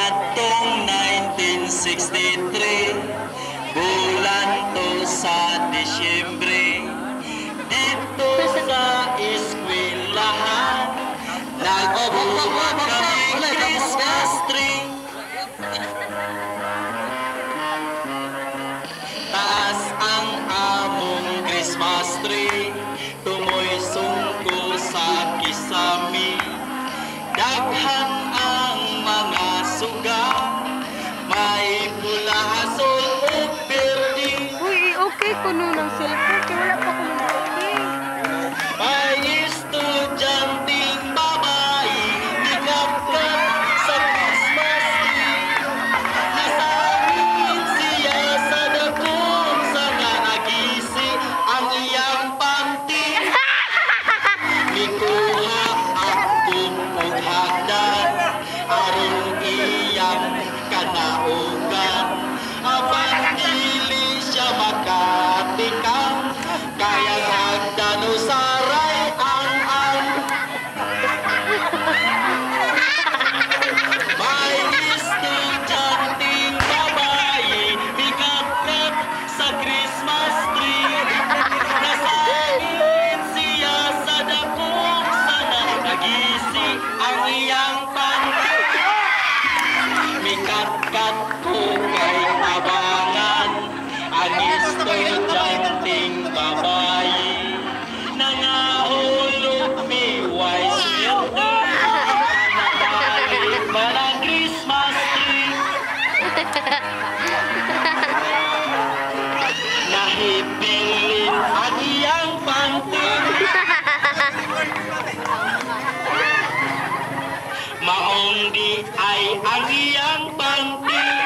Niadtong 1963, bulan to sa Disyembre, dito sa eskwelahan, nagbubuhat kami Christmas tree. Taas ang among Christmas tree, tumoy sungko sa kisami. Daghan ang mga suga, may pula, hasol o berde. Uy, okay ko nun ang cellphone. Kaya wala pa ko nun okay. May estudyanteng babae, nikapkat sa Christmas tree. Nasamin siya sa dakong sanga, nagisi ang iyang panty. Mikuha akong paghagdan, aron iyang kanaugan. Apan dili siya makatikang, kaya hagdan usaray ang may estudyanteng babae, ikakap sa Christmas tree. Nasamin siya sa dakong sana, nagisi ang iyang panty. Mikat-kat ko kay abangan, ang estudyanteng babae. Nangahulog mi wise swerte, nabalik man ang Christmas tree. Nahibilin ang iyang panty. Maong di ay ang iyang panty.